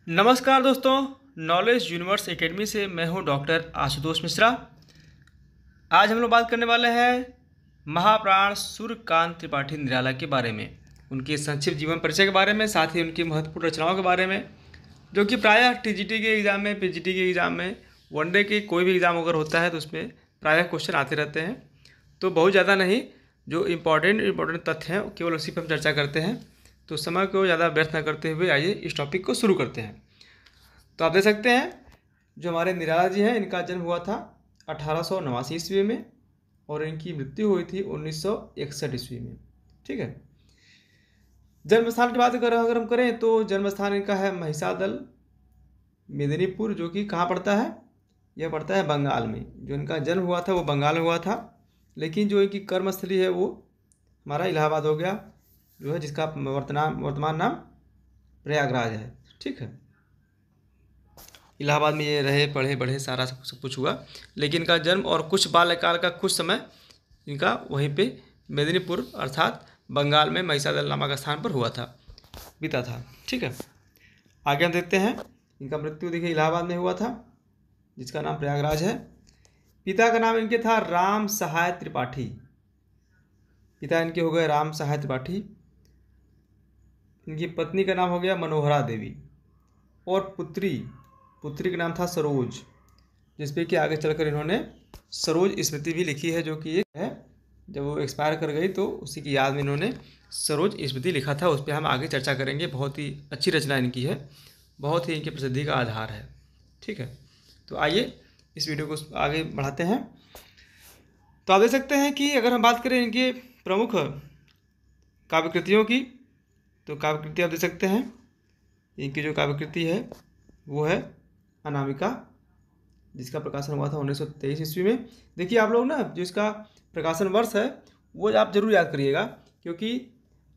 नमस्कार दोस्तों, knowledge universe academy से मैं हूं डॉक्टर आशुतोष मिश्रा। आज हम लोग बात करने वाले हैं महाप्राण सूर्यकांत त्रिपाठी निराला के बारे में, उनके संक्षिप्त जीवन परिचय के बारे में, साथ ही उनकी महत्वपूर्ण रचनाओं के बारे में, जो कि प्रायः टीजीटी के एग्ज़ाम में, पीजीटी के एग्ज़ाम में, वनडे के कोई भी एग्ज़ाम अगर होता है तो उसमें प्रायः क्वेश्चन आते रहते हैं। तो बहुत ज़्यादा नहीं, जो इम्पोर्टेंट तथ्य हैं केवल उसी पर हम चर्चा करते हैं। तो समय को ज़्यादा व्यर्थ न करते हुए आइए इस टॉपिक को शुरू करते हैं। तो आप देख सकते हैं जो हमारे निराला जी हैं, इनका जन्म हुआ था 1889 ईस्वी में और इनकी मृत्यु हुई थी 1961 ईस्वी में। ठीक है। जन्म स्थान की बात अगर हम करें तो जन्म स्थान इनका है महिसादल मेदिनीपुर, जो कि कहाँ पड़ता है? यह पड़ता है बंगाल में। जो इनका जन्म हुआ था वो बंगाल में हुआ था, लेकिन जो इनकी कर्मस्थली है वो हमारा इलाहाबाद हो गया, जो है जिसका वर्तमान नाम प्रयागराज है। ठीक है। इलाहाबाद में ये रहे, पढ़े बढ़े, सारा सब कुछ हुआ, लेकिन इनका जन्म और कुछ बाल्यकाल का कुछ समय इनका वहीं पे मेदिनीपुर अर्थात बंगाल में महिसादल नामक स्थान पर हुआ था, बीता था। ठीक है। आगे हम देखते हैं, इनका मृत्यु देखिए इलाहाबाद में हुआ था, जिसका नाम प्रयागराज है। पिता का नाम इनके था राम सहाय त्रिपाठी। पिता इनके हो गए राम सहाय त्रिपाठी। इनकी पत्नी का नाम हो गया मनोहरा देवी और पुत्री का नाम था सरोज, जिसपे कि आगे चलकर इन्होंने सरोज स्मृति भी लिखी है, जो कि एक है, जब वो एक्सपायर कर गई तो उसी की याद में इन्होंने सरोज स्मृति लिखा था। उस पर हम आगे चर्चा करेंगे। बहुत ही अच्छी रचना इनकी है, बहुत ही इनकी प्रसिद्धि का आधार है। ठीक है। तो आइए इस वीडियो को आगे बढ़ाते हैं। तो आप देख सकते हैं कि अगर हम बात करें इनके प्रमुख काव्यकृतियों की, तो काव्यकृति आप देख सकते हैं। इनकी जो काव्यकृति है वो है अनामिका, जिसका प्रकाशन हुआ था 1923 ईस्वी में। देखिए आप लोग ना, जो इसका प्रकाशन वर्ष है वो आप जरूर याद करिएगा, क्योंकि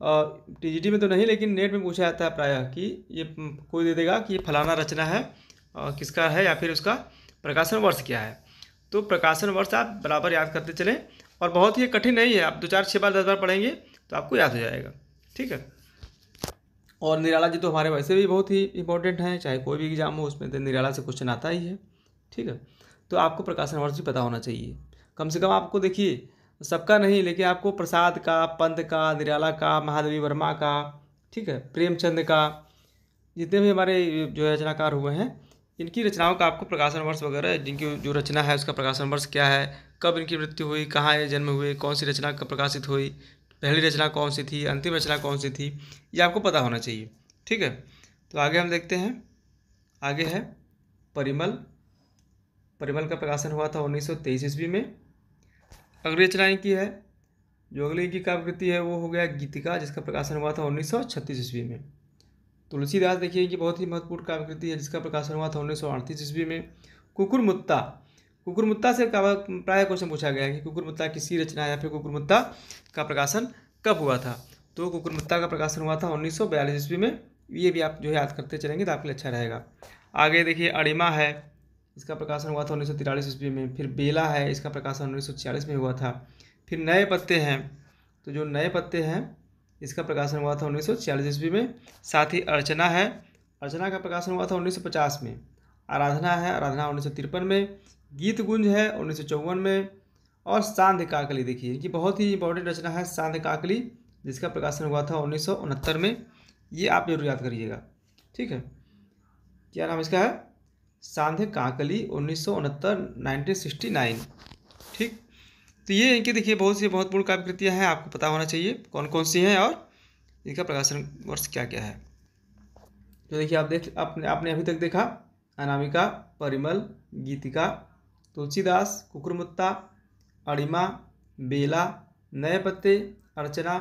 टीजीटी में तो नहीं लेकिन नेट में पूछा जाता है प्रायः कि ये कोई दे देगा कि ये फलाना रचना है, किसका है, या फिर उसका प्रकाशन वर्ष क्या है। तो प्रकाशन वर्ष आप बराबर याद करते चलें, और बहुत ही कठिन नहीं है, आप 2 4 6 बार 10 बार पढ़ेंगे तो आपको याद हो जाएगा। ठीक है। और निराला जी तो हमारे वैसे भी बहुत ही इंपॉर्टेंट हैं, चाहे कोई भी एग्जाम हो उसमें तो निराला से क्वेश्चन आता ही है। ठीक है। तो आपको प्रकाशन वर्ष भी पता होना चाहिए, कम से कम आपको। देखिए सबका नहीं, लेकिन आपको प्रसाद का, पंत का, निराला का, महादेवी वर्मा का, ठीक है, प्रेमचंद का, जितने भी हमारे जो रचनाकार हुए हैं, इनकी रचनाओं का आपको प्रकाशन वर्ष वगैरह, जिनकी जो रचना है उसका प्रकाशन वर्ष क्या है, कब इनकी मृत्यु हुई, कहाँ ये जन्म हुए, कौन सी रचना कब प्रकाशित हुई, पहली रचना कौन सी थी, अंतिम रचना कौन सी थी, ये आपको पता होना चाहिए। ठीक है। तो आगे हम देखते हैं, आगे है परिमल। परिमल का प्रकाशन हुआ था 1923 ईस्वी में। अगली रचना इनकी है, जो अगली इनकी काव्यकृति है वो हो गया गीतिका, जिसका प्रकाशन हुआ था 1936 ईस्वी में। तुलसीदास देखिए इनकी बहुत ही महत्वपूर्ण काव्यकृति है, जिसका प्रकाशन हुआ था 1938 ईस्वी में। कुकुरमुत्ता, कुकुरमुत्ता से प्रायः क्वेश्चन पूछा गया है कि कुकुरमुत्ता किसकी रचना है, या फिर कुकुरमुत्ता का प्रकाशन कब हुआ था। तो कुकुरमुत्ता का प्रकाशन हुआ था 1942 ईस्वी में। ये भी आप जो है याद करते चलेंगे तो आपके लिए अच्छा रहेगा। आगे देखिए अणिमा है, इसका प्रकाशन हुआ था 1943 ईस्वी में। फिर बेला है, इसका प्रकाशन 1946 में हुआ था। फिर नए पत्ते हैं, तो जो नए पत्ते हैं इसका प्रकाशन हुआ था 1946 ईस्वी में। साथ ही अर्चना है, अर्चना का प्रकाशन हुआ था 1950 में। आराधना है, आराधना 1953 में। गीत गुंज है 1954 में। और सांध्य काकली, देखिए इनकी बहुत ही इंपॉर्टेंट रचना है सांध्य काकली, जिसका प्रकाशन हुआ था 1969 में। ये आप जरूर याद करिएगा। ठीक है। क्या नाम इसका है? सांध्य काकली 1969। ठीक। तो ये इनकी देखिए बहुत सी महत्वपूर्ण काव्यकृतियाँ हैं, आपको पता होना चाहिए कौन कौन सी हैं और इनका प्रकाशन वर्ष क्या क्या है। तो देखिए आपने अभी तक देखा अनामिका, परिमल, गीतिका, तुलसीदास, कुकुरमुत्ता, अणिमा, बेला, नए पत्ते, अर्चना,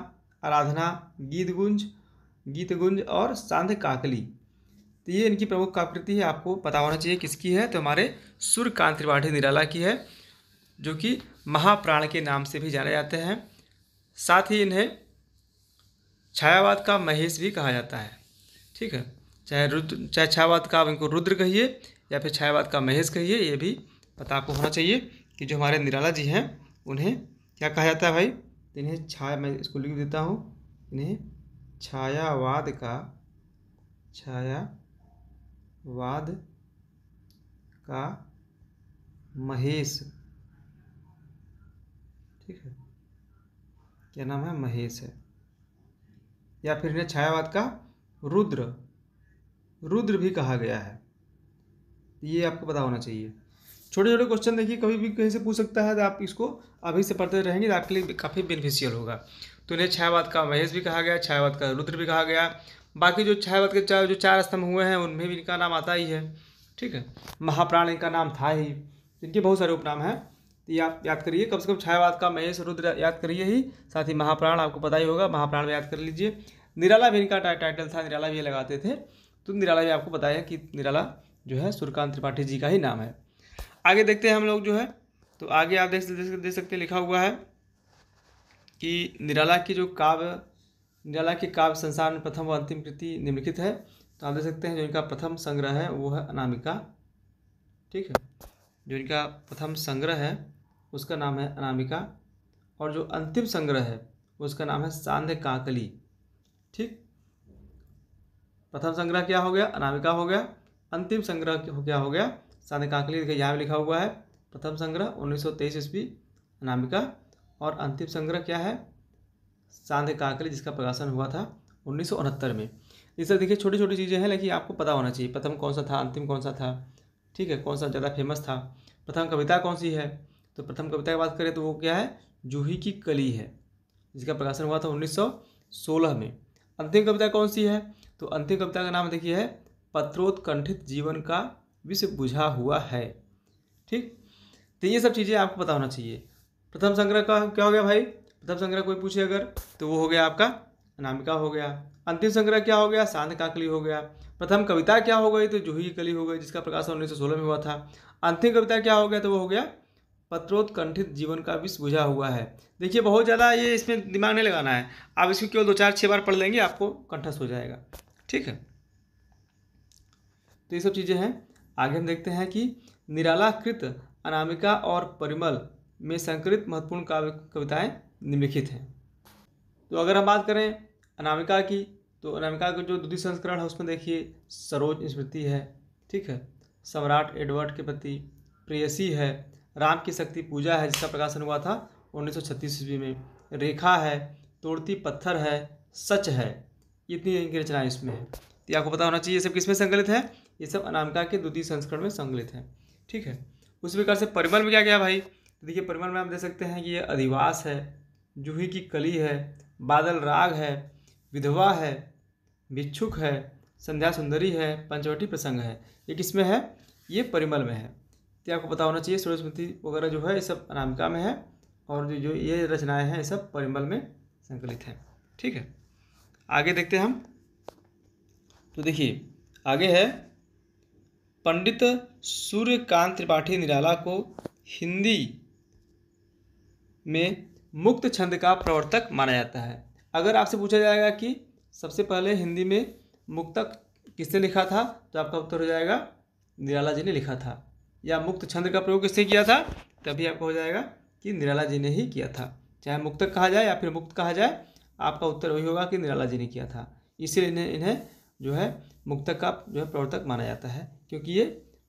आराधना, गीत गुंज और सांध्य काकली। तो ये इनकी प्रमुख काव्यकृति है, आपको पता होना चाहिए किसकी है। तो हमारे सूर्यकांत त्रिपाठी निराला की है, जो कि महाप्राण के नाम से भी जाने जाते हैं। साथ ही इन्हें छायावाद का महेश भी कहा जाता है। ठीक है। चाहे छायावाद का आप इनको रुद्र कहिए या फिर छायावाद का महेश कहिए, ये भी पता आपको होना चाहिए कि जो हमारे निराला जी हैं उन्हें क्या कहा जाता है भाई। इन्हें मैं इसको लिख देता हूँ, इन्हें छायावाद वाद का महेश, ठीक है, क्या नाम है, महेश है। या फिर इन्हें छायावाद का रुद्र, रुद्र भी कहा गया है। ये आपको पता होना चाहिए। छोटे छोटे क्वेश्चन देखिए कभी भी कहीं से पूछ सकता है, तो आप इसको अभी से पढ़ते रहेंगे तो आपके लिए काफ़ी बेनिफिशियल होगा। तो इन्हें छायावाद का महेश भी कहा गया, छायावाद का रुद्र भी कहा गया। बाकी जो छायावाद के जो चार स्तंभ हुए हैं उनमें भी इनका नाम आता ही है, ठीक है। महाप्राण इनका नाम था ही, इनके बहुत सारे उपनाम हैं, तो ये आप याद करिए। कम से कम छायावाद का महेश रुद्र याद करिए ही, साथ ही महाप्राण आपको पता ही होगा, महाप्राण में याद कर लीजिए। निराला भी इनका टाइटल था, निराला भी ये लगाते थे, तो निराला भी आपको पता है कि निराला जो है सूर्यकांत त्रिपाठी जी का ही नाम है। आगे देखते हैं हम लोग जो है, तो आगे आप देख सकते हैं लिखा हुआ है कि निराला की जो काव्य, निराला के काव्य संसार में प्रथम व अंतिम कृति निम्नलिखित है। तो आप देख सकते हैं जो इनका प्रथम संग्रह है वो है अनामिका, ठीक है। जो इनका प्रथम संग्रह है उसका नाम है अनामिका, और जो अंतिम संग्रह है उसका नाम है सांध्य काकली, ठीक। प्रथम संग्रह क्या हो गया, अनामिका हो गया। अंतिम संग्रह क्या हो गया, सांध्य काकली। देखिए यहाँ लिखा हुआ है प्रथम संग्रह 1923 ईस्वी अनामिका, और अंतिम संग्रह क्या है, सांध्य काकली, जिसका प्रकाशन हुआ था 1969 में। इस तरह देखिए छोटी छोटी चीज़ें हैं, लेकिन आपको पता होना चाहिए प्रथम कौन सा था, अंतिम कौन सा था, ठीक है, कौन सा ज़्यादा फेमस था। प्रथम कविता कौन सी है, तो प्रथम कविता की बात करें तो वो क्या है, जूही की कली है, जिसका प्रकाशन हुआ था 1916 में। अंतिम कविता कौन सी है, तो अंतिम कविता का नाम देखिए है पत्रोत्कंठित जीवन का विष बुझा हुआ है, ठीक। तो ये सब चीज़ें आपको पता होना चाहिए। प्रथम संग्रह का क्या हो गया भाई, प्रथम संग्रह कोई पूछे अगर तो वो हो गया आपका अनामिका हो गया। अंतिम संग्रह क्या हो गया, सांध्य काकली हो गया। प्रथम कविता क्या हो गई, तो जूही की कली हो गई, जिसका प्रकाशन 1916 में हुआ था। अंतिम कविता क्या हो गया, तो वो हो गया पत्रोत्कंठित जीवन का विष बुझा हुआ है। देखिए बहुत ज़्यादा ये इसमें दिमाग नहीं लगाना है, आप इसको केवल 2-4-6 बार पढ़ लेंगे आपको कंठस्थ हो जाएगा, ठीक है। तो ये सब चीज़ें हैं। आगे हम देखते हैं कि निराला कृत अनामिका और परिमल में संकलित महत्वपूर्ण काव्य कविताएं निम्नलिखित हैं। तो अगर हम बात करें अनामिका की, तो अनामिका का जो द्वितीय संस्करण है उसमें देखिए सरोज स्मृति है, ठीक है, सम्राट एडवर्ड के प्रति, प्रेयसी है, राम की शक्ति पूजा है, जिसका प्रकाशन हुआ था 1936 ईस्वी में, रेखा है, तोड़ती पत्थर है, सच है। इतनी इनकी रचनाएं इसमें है। तो आपको पता होना चाहिए ये सब किसमें संकलित है, ये सब अनामिका के द्वितीय संस्करण में संकलित है, ठीक है। उसी प्रकार से परिमल में क्या गया भाई, तो देखिए परिमल में आप देख सकते हैं कि ये अधिवास है, जूही की कली है, बादल राग है, विधवा है, भिक्षुक है, संध्या सुंदरी है, पंचवटी प्रसंग है। ये किसमें है, ये परिमल में है। तो आपको पता होना चाहिए सरस्वती वगैरह जो है ये सब अनामिका में है, और जो ये रचनाएं हैं ये सब परिमल में संकलित हैं, ठीक है। आगे देखते हैं हम, तो देखिए आगे है पंडित सूर्यकांत त्रिपाठी निराला को हिंदी में मुक्त छंद का प्रवर्तक माना जाता है। अगर आपसे पूछा जाएगा कि सबसे पहले हिंदी में मुक्तक किसने लिखा था, तो आपका उत्तर हो जाएगा निराला जी ने लिखा था। या मुक्त छंद का प्रयोग किसने किया था, तभी आपको हो जाएगा कि निराला जी ने ही किया था। चाहे मुक्तक कहा जाए या फिर मुक्त कहा जाए, आपका उत्तर वही होगा कि निराला जी ने किया था। इसीलिए इन्हें जो है मुक्तक का जो है प्रवर्तक माना जाता है, क्योंकि ये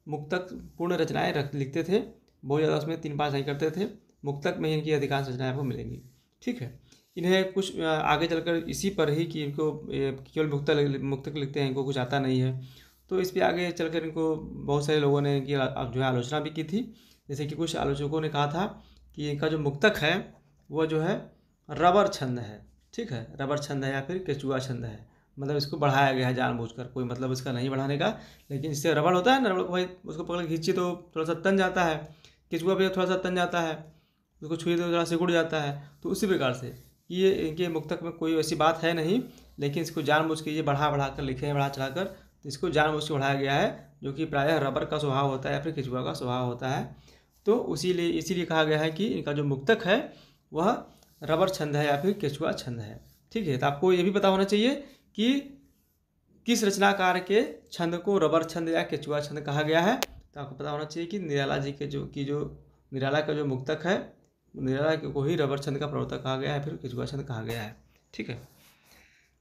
मुक्तक पूर्ण रचनाएं लिखते थे, बहुत ज़्यादा उसमें 3-5 नहीं करते थे। मुक्तक में इनकी अधिकांश रचनाएं आपको मिलेंगी, ठीक है। इन्हें कुछ आगे चलकर इसी पर ही कि इनको केवल मुक्तक लिखते हैं, इनको कुछ आता नहीं है, तो इस पर आगे चलकर इनको बहुत सारे लोगों ने इनकी जो है आलोचना भी की थी। जैसे कि कुछ आलोचकों ने कहा था कि इनका जो मुक्तक है वह जो है रबर छंद है, ठीक है, रबर छंद है या फिर केचुआ छंद है, मतलब इसको बढ़ाया गया है जानबूझकर, कोई मतलब इसका नहीं बढ़ाने का। लेकिन इससे रबड़ होता है ना, रबड़ को भाई उसको पकड़ खींचिए तो थोड़ा सा तन जाता है, केचुआ भी थोड़ा सा तन जाता है, उसको छुए तो थोड़ा सिकुड़ जाता है। तो उसी प्रकार से ये इनके मुक्तक में कोई ऐसी बात है नहीं, लेकिन इसको जानबूझ के ये बढ़ा कर लिखे हैं, बढ़ा चढ़ा कर, तो इसको जानबूझ के बढ़ाया गया है, जो कि प्रायः रबर का स्वभाव होता है या फिर केचुआ का स्वभाव होता है। तो इसीलिए कहा गया है कि इनका जो मुक्तक है वह रबर छंद है या फिर केचुआ छंद है, ठीक है। तो आपको ये भी पता होना चाहिए कि किस रचनाकार के छंद को रबर छंद या केचुआ छंद कहा गया है। तो आपको पता होना चाहिए कि निराला जी के जो निराला का जो मुक्तक है, निराला को ही रबर छंद का प्रवर्तक कहा गया है, फिर केचुआ छंद कहा गया है, ठीक है।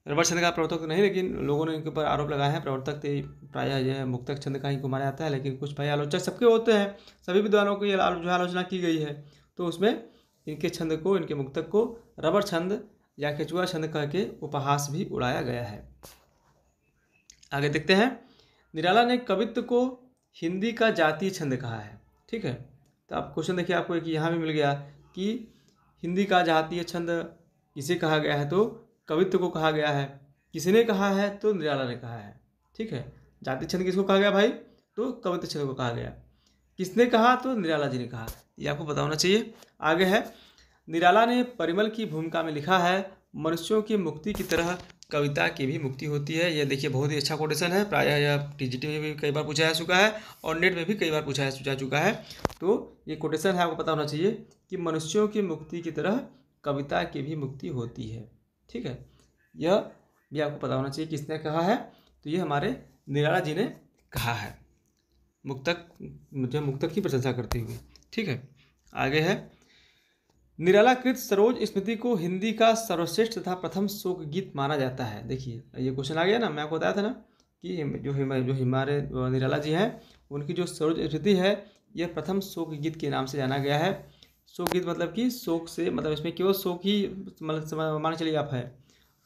रबड़ छंद का प्रवर्तक तो नहीं, लेकिन लोगों ने इनके ऊपर आरोप लगाए हैं। प्रवर्तक तो प्रायः जो है मुक्तक छंद का ही को माना जाता है, लेकिन कुछ भाई आलोचक सबके होते हैं, सभी विद्वानों की जो आलोचना की गई है। तो उसमें इनके छंद को, इनके मुक्तक को रबड़ छंद या केचुआ छंद कह के उपहास भी उड़ाया गया है। आगे देखते हैं, निराला ने कवित्व को हिंदी का जातीय छंद कहा है। ठीक है, तो आप क्वेश्चन देखिए, आपको एक यहाँ भी मिल गया कि हिंदी का जातीय छंद किसे कहा गया है, तो कवित्व को कहा गया है। किसने कहा है, तो निराला ने कहा है। ठीक है, जातीय छंद किसको कहा गया भाई, तो कवित्व छंद को कहा गया। किसने कहा, तो निराला जी ने कहा। ये आपको पता होना चाहिए। आगे है, निराला ने परिमल की भूमिका में लिखा है, मनुष्यों की मुक्ति की तरह कविता की भी मुक्ति होती है। यह देखिए बहुत ही अच्छा कोटेशन है, प्रायः यह टीजीटी में भी कई बार पूछा जा चुका है और नेट में भी कई बार पूछा जा चुका है। तो ये कोटेशन है, आपको पता होना चाहिए कि मनुष्यों की मुक्ति की तरह कविता की भी मुक्ति होती है। ठीक है, यह भी आपको पता होना चाहिए किसने कहा है, तो ये हमारे निराला जी ने कहा है, मुक्तक की प्रशंसा करते हुए। ठीक है, आगे है, निराला कृत सरोज स्मृति को हिंदी का सर्वश्रेष्ठ तथा प्रथम शोक गीत माना जाता है। देखिए ये क्वेश्चन आ गया ना, मैं आपको बताया था ना कि जो हमारे निराला जी हैं, उनकी जो सरोज स्मृति है, यह प्रथम शोक गीत के नाम से जाना गया है। शोक गीत मतलब कि शोक से, मतलब इसमें केवल शोक ही मतलब मान चलिए आप है,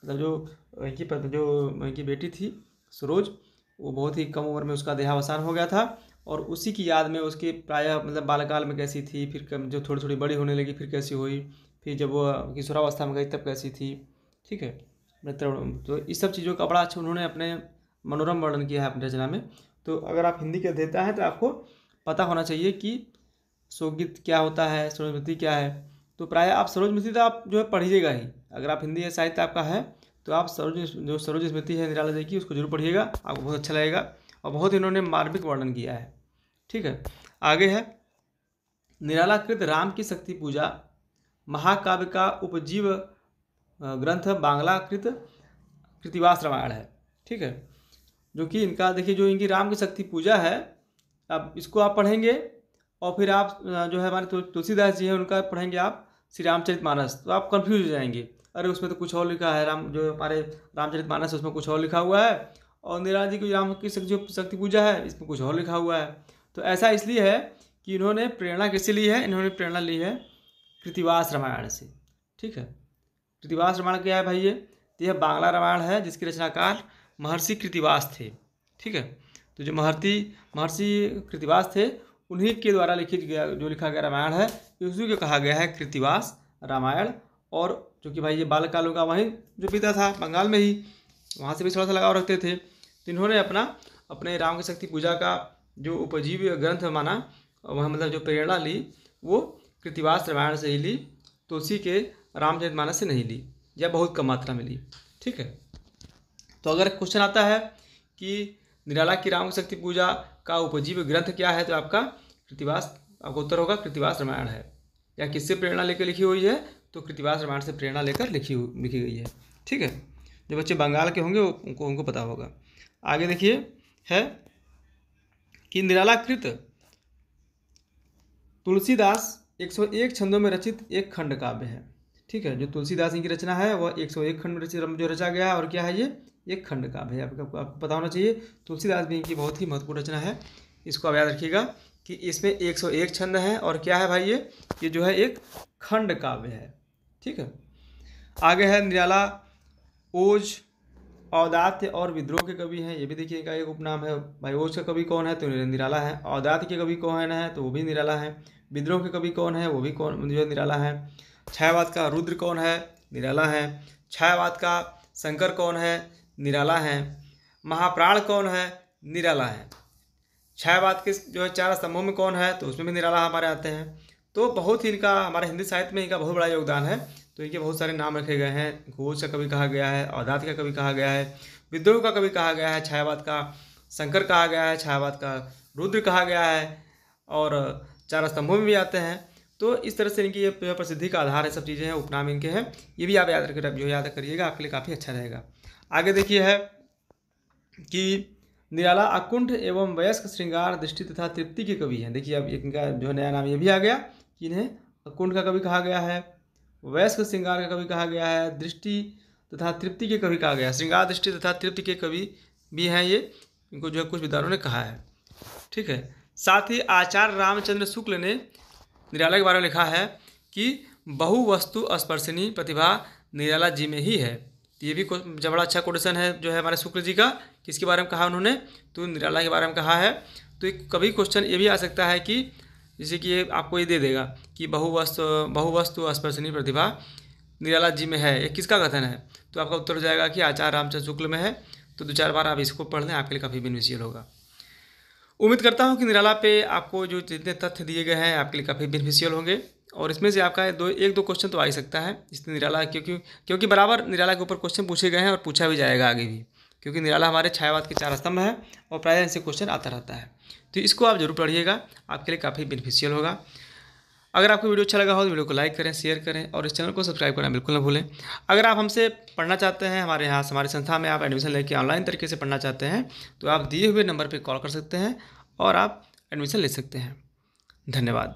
मतलब जो इनकी बेटी थी सरोज, वो बहुत ही कम उम्र में उसका देहावसान हो गया था, और उसी की याद में उसके प्रायः मतलब बालकाल में कैसी थी, फिर जो थोड़ी थोड़ी बड़ी होने लगी फिर कैसी हुई, फिर जब वो किशोरावस्था में गई तब कैसी थी। ठीक है, तो इस सब चीज़ों का बड़ा अच्छा उन्होंने अपने मनोरम वर्णन किया है अपनी रचना में। तो अगर आप हिंदी के अध्येता हैं तो आपको पता होना चाहिए कि शोकगीत क्या होता है, सरोजमती क्या है। तो प्रायः आप सरोजमती तो आप जो है पढ़िएगा ही, अगर आप हिंदी या साहित्य आपका है तो आप सरोज स्मृति है निराला जी की, उसको जरूर पढ़िएगा, आपको बहुत अच्छा लगेगा, और बहुत इन्होंने मार्मिक वर्णन किया है। ठीक है, आगे है, निराला कृत राम की शक्ति पूजा महाकाव्य का उपजीव ग्रंथ बांग्ला कृत कृतिवास रामायण है। ठीक है, जो कि इनका देखिए, जो इनकी राम की शक्ति पूजा है, अब इसको आप पढ़ेंगे और फिर आप जो है हमारे तुलसीदास जी हैं उनका पढ़ेंगे आप श्री रामचरितमानस, तो आप कंफ्यूज हो जाएंगे, अरे उसमें तो कुछ और लिखा है, जो हमारे रामचरितमानस है उसमें कुछ और लिखा हुआ है, और निराला जी की राम की जो शक्ति पूजा है इसमें कुछ और लिखा हुआ है। तो ऐसा इसलिए है कि इन्होंने प्रेरणा किससे ली है, इन्होंने प्रेरणा ली है कृतिवास रामायण से। ठीक है, कृतिवास रामायण क्या है भाई, ये यह बांग्ला रामायण है जिसके रचनाकार महर्षि कृतिवास थे। ठीक है, तो जो महर्षि कृतिवास थे उन्हीं के द्वारा जो लिखा गया रामायण है, उसी को कहा गया है कृतिवास रामायण। और जो कि भाई ये बालकालों का वहीं जो पिता था बंगाल में ही, वहाँ से भी थोड़ा सा लगाव रखते थे, तो इन्होंने अपने राम की शक्ति पूजा का जो उपजीवी ग्रंथ माना, वह मतलब जो प्रेरणा ली वो कृतिवास रामायण से ही ली, तुलसी के रामचरितमानस से नहीं ली, या बहुत कम मात्रा में ली। ठीक है, तो अगर क्वेश्चन आता है कि निराला की राम की शक्ति पूजा का उपजीवी ग्रंथ क्या है, तो आपका उत्तर होगा कृतिवास रामायण है। या किससे प्रेरणा लेकर लिखी हुई है, तो कृतिवास रामायण से प्रेरणा लेकर लिखी गई है। ठीक है, जो बच्चे बंगाल के होंगे उनको पता होगा। आगे देखिए है कि निराला कृत तुलसीदास 101 छंदों में रचित एक खंड काव्य है। ठीक है, जो तुलसीदास की रचना है वह 101 खंड में जो रचा गया है, और क्या है, ये एक खंड काव्य है। आपको पता होना चाहिए, तुलसीदास भी इनकी बहुत ही महत्वपूर्ण रचना है, इसको आप याद रखिएगा कि इसमें 101 छंद हैं, और क्या है भाई, ये जो है एक खंड काव्य है। ठीक है, आगे है, निराला ओज, औदात्य और विद्रोह के कवि हैं, ये भी देखिए इनका एक उपनाम है। भाई ओज का कवि कौन है, तो निराला है। औदात्य के कवि कौन है, तो वो भी निराला है। विद्रोह के कवि कौन है, वो भी जो निराला है। छायावाद का रुद्र कौन है, निराला है। छायावाद का शंकर कौन है, निराला है। महाप्राण कौन है, निराला है। छायावाद के जो है 4 स्तंभों में कौन है, तो उसमें भी निराला हमारे आते हैं। तो बहुत ही इनका हमारे हिंदी साहित्य में इनका बहुत बड़ा योगदान है। तो इनके बहुत सारे नाम रखे गए हैं। घोष का कवि कहा गया है, औदात्य का कवि कहा गया है, विद्रोह का कवि कहा गया है, छायावाद का शंकर कहा गया है, छायावाद का रुद्र कहा गया है, और 4 स्तंभों में भी आते हैं। तो इस तरह से इनकी ये प्रसिद्धि का आधार है, सब चीज़ें हैं, उपनाम इनके हैं। ये भी आप याद करिएगा, आपके लिए काफ़ी अच्छा रहेगा। आगे देखिए है कि निराला अकुंठ एवं वयस्क श्रृंगार दृष्टि तथा तृप्ति के कवि हैं। देखिए अब इनका जो नया नाम ये भी आ गया कि इन्हें अकुंठ का कवि कहा गया है, वयस्क श्रृंगार का कवि कहा गया है, दृष्टि तथा तृप्ति के कवि कहा गया। श्रृंगार दृष्टि तथा तृप्ति के कवि भी हैं ये, इनको जो है कुछ विद्वानों ने कहा है। ठीक है। साथ ही आचार्य रामचंद्र शुक्ल ने निराला के बारे में लिखा है कि बहु वस्तु स्पर्शनी प्रतिभा निराला जी में ही है। तो ये भी जब बड़ा अच्छा क्वेश्चन है जो है हमारे शुक्ल जी का, किसके बारे में कहा उन्होंने, तो निराला के बारे में कहा है। तो एक कभी क्वेश्चन ये भी आ सकता है कि जैसे कि ये आपको ये दे देगा कि बहुवस्तु स्पर्शनी प्रतिभा निराला जी में है, ये किसका कथन है, तो आपका उत्तर हो जाएगा कि आचार्य रामचंद्र शुक्ल में है। तो 2-4 बार आप इसको पढ़ लें, आपके लिए काफ़ी बेनिफिशियल होगा। उम्मीद करता हूँ कि निराला पे आपको जो जितने तथ्य दिए गए हैं आपके लिए काफ़ी बेनिफिशियल एक होंगे, और इसमें से आपका 1-2 क्वेश्चन तो आ ही सकता है इसमें निराला, क्योंकि बराबर निराला के ऊपर क्वेश्चन पूछे गए हैं और पूछा भी जाएगा आगे भी, क्योंकि निराला हमारे छायावाद के 4 स्तंभ है और प्रायः इनसे क्वेश्चन आता रहता है। तो इसको आप जरूर पढ़िएगा, आपके लिए काफ़ी बेनिफिशियल होगा। अगर आपको वीडियो अच्छा लगा हो तो वीडियो को लाइक करें, शेयर करें और इस चैनल को सब्सक्राइब करना बिल्कुल ना भूलें। अगर आप हमसे पढ़ना चाहते हैं, हमारी संस्था में आप एडमिशन लेके ऑनलाइन तरीके से पढ़ना चाहते हैं, तो आप दिए हुए नंबर पर कॉल कर सकते हैं और आप एडमिशन ले सकते हैं। धन्यवाद।